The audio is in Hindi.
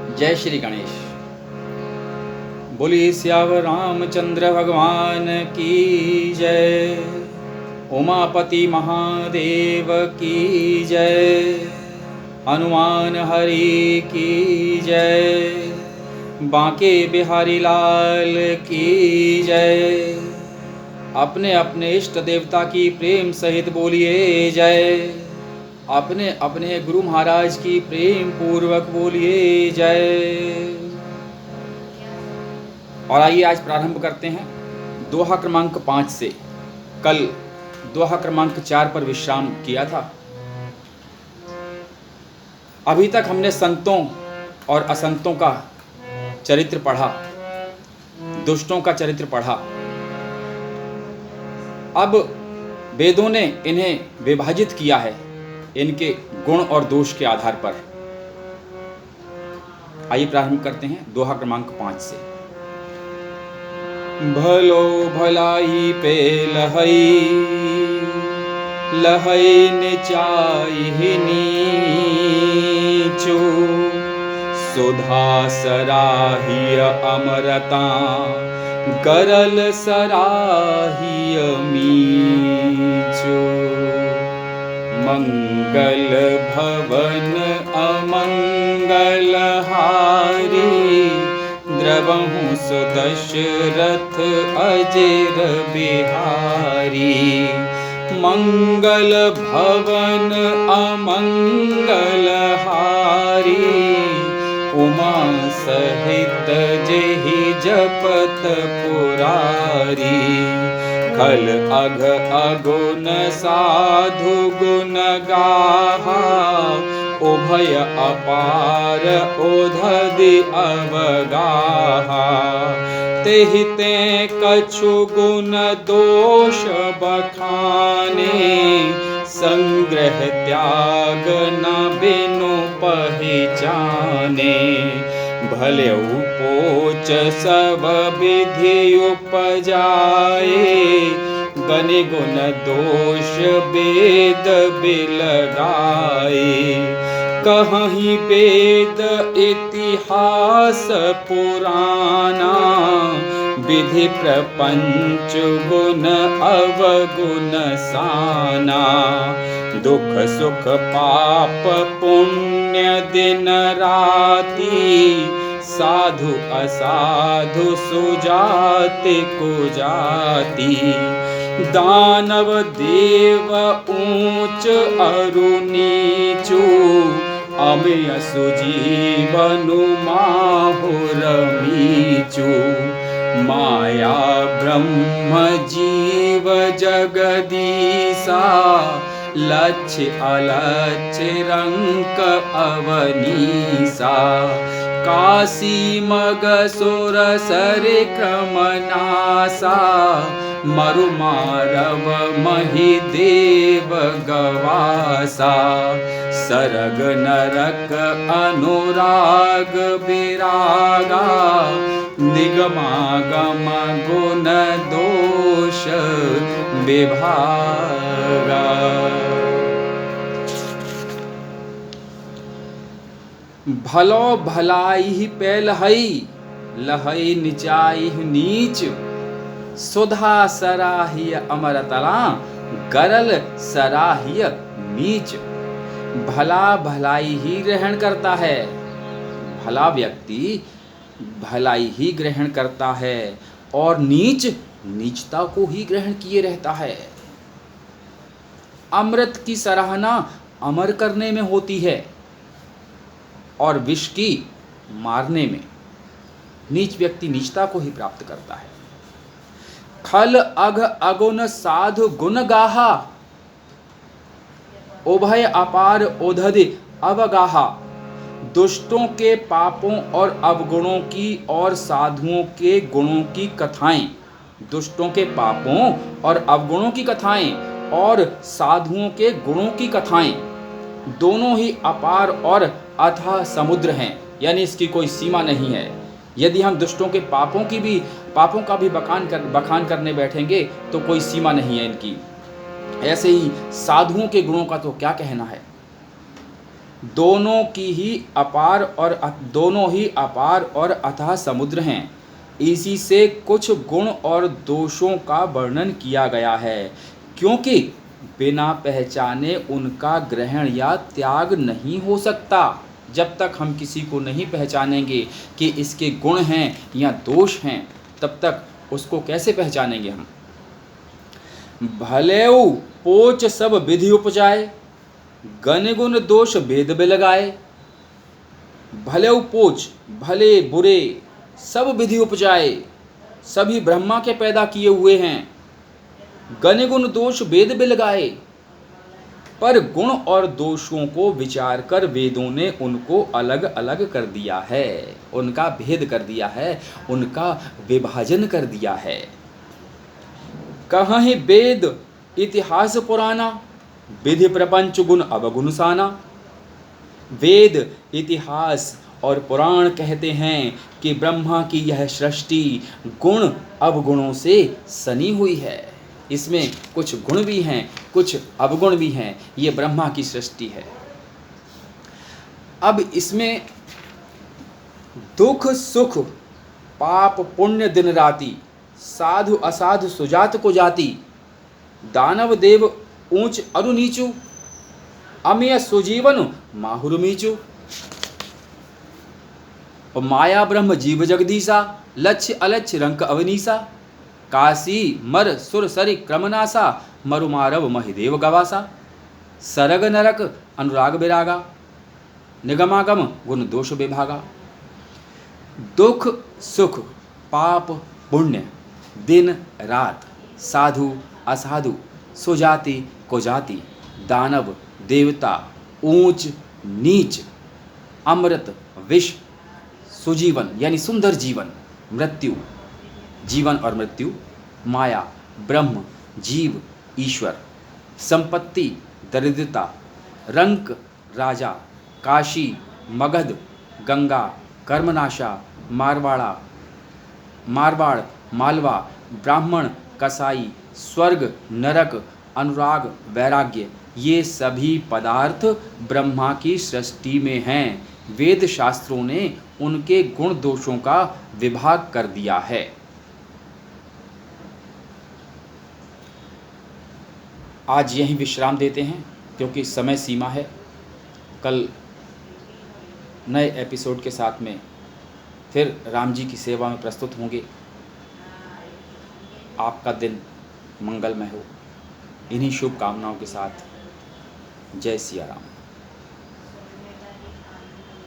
जय श्री गणेश। बोलिए सियावर रामचंद्र भगवान की जय। उमापति महादेव की जय। हनुमान हरि की जय। बांके बिहारी लाल की जय। अपने अपने इष्ट देवता की प्रेम सहित बोलिए जय। अपने अपने गुरु महाराज की प्रेम पूर्वक बोलिए जय। और आइए आज प्रारंभ करते हैं दोहा क्रमांक 5 से। कल दोहा क्रमांक 4 पर विश्राम किया था। अभी तक हमने संतों और असंतों का चरित्र पढ़ा, दुष्टों का चरित्र पढ़ा। अब वेदों ने इन्हें विभाजित किया है इनके गुण और दोष के आधार पर। आइए प्रारंभ करते हैं दोहा क्रमांक 5 से। भलो भलाई पे लहई, लहई निचाई नीचो, सुधा सराहिय अमरता, गरल सराहिय मीचो। मंगल भवन अमंगल हारी, द्रवहु सुदशरथ अजेर बिहारी। मंगल भवन अमंगल हारी, उमा सहित जेहि जपत पुरारी। खल अघ अगुन साधु गुण गाहा, उभय अपार ओधदि अवगाहा। तेहि ते कछु गुण दोष बखाने, संग्रह त्याग न बिनु पहिचाने। भलेउ पोच सब विधि उपजाए, गनि गुण दोष वेद बिलगाए। कहहि वेद इतिहास पुराना, विधि प्रपंच गुण अवगुण साना। दुख सुख पाप पुण्य दिन राति, साधु असाधु सुजाति कुजाति। दानव देव ऊंच अरु नीचू, अमेय सुजीवनु माहुर मीचू। माया ब्रह्म जीव जगदीसा, लक्ष्य अलक्ष्य रंक अवनीसा। काशी मग सुर सरि क्रम नासा, मरु मारव मही देव गवासा। सरग नरक अनुराग विरागा, निगमागम गुण दोष विभागा। भलो भलाई पे लहई, लहई निचाई नीच। सुधा सराहिय अमरतला, गरल सराहिय नीच। भला भलाई ही ग्रहण करता है, भला व्यक्ति भलाई ही ग्रहण करता है, और नीच नीचता को ही ग्रहण किए रहता है। अमृत की सराहना अमर करने में होती है और विष की मारने में। नीच व्यक्ति नीचता को ही प्राप्त करता है। खल अघ अगुन साधु गुण गाहा, उभय अपार ओधदि अवगाहा। दुष्टों के पापों और अवगुणों की और साधुओं के गुणों की कथाएं, दुष्टों के पापों और अवगुणों की कथाएं और साधुओं के गुणों की कथाएं, दोनों ही अपार और अथाह समुद्र हैं, यानी इसकी कोई सीमा नहीं है। यदि हम दुष्टों के पापों का भी बखान करने बैठेंगे तो कोई सीमा नहीं है इनकी। ऐसे ही साधुओं के गुणों का तो क्या कहना है। दोनों ही अपार और अथाह समुद्र हैं। इसी से कुछ गुण और दोषों का वर्णन किया गया है, क्योंकि बिना पहचाने उनका ग्रहण या त्याग नहीं हो सकता। जब तक हम किसी को नहीं पहचानेंगे कि इसके गुण हैं या दोष हैं, तब तक उसको कैसे पहचानेंगे हम। भलेऊ पोच सब विधि उपजाए, गण गुण दोष भेद बिलगाए। भलेऊ पोच, भले बुरे सब विधि उपजाए, सभी ब्रह्मा के पैदा किए हुए हैं। गण गुण दोष भेद बिलगाए, पर गुण और दोषों को विचार कर वेदों ने उनको अलग अलग कर दिया है, उनका भेद कर दिया है, उनका विभाजन कर दिया है। कहीं वेद इतिहास पुराना, विधि प्रपंच गुण अवगुण साना। वेद, इतिहास और पुराण कहते हैं कि ब्रह्मा की यह सृष्टि गुण अवगुणों से सनी हुई है। इसमें कुछ गुण भी हैं, कुछ अवगुण भी हैं। ये ब्रह्मा की सृष्टि है। अब इसमें दुख सुख, पाप पुण्य दिन राति, साधु असाधु सुजात को जाति, दानव देव ऊंच अरु नीचू, अमेय सुजीवन माहुर मीचू। और माया ब्रह्म जीव जगदीसा, लक्ष्य अलक्ष्य रंक अवनीसा। काशी मर सुर सरि क्रमनासा, मरुमारव महिदेव गवासा। सरग नरक अनुराग विरागा, निगमागम गुण दोष विभागा। दुख सुख, पाप पुण्य, दिन रात, साधु असाधु, सुजाति कुजाति, दानव देवता, ऊंच नीच, अमृत विष, सुजीवन यानी सुंदर जीवन, मृत्यु जीवन और मृत्यु, माया ब्रह्म जीव ईश्वर, संपत्ति दरिद्रता, रंक राजा, काशी मगध गंगा, कर्मनाशा मारवाड़ मालवा, ब्राह्मण कसाई, स्वर्ग नरक, अनुराग वैराग्य, ये सभी पदार्थ ब्रह्मा की सृष्टि में हैं। वेद शास्त्रों ने उनके गुण दोषों का विभाग कर दिया है। आज यहीं विश्राम देते हैं, क्योंकि समय सीमा है। कल नए एपिसोड के साथ में फिर राम जी की सेवा में प्रस्तुत होंगे। आपका दिन मंगलमय हो। इन्हीं शुभकामनाओं के साथ जय सिया राम।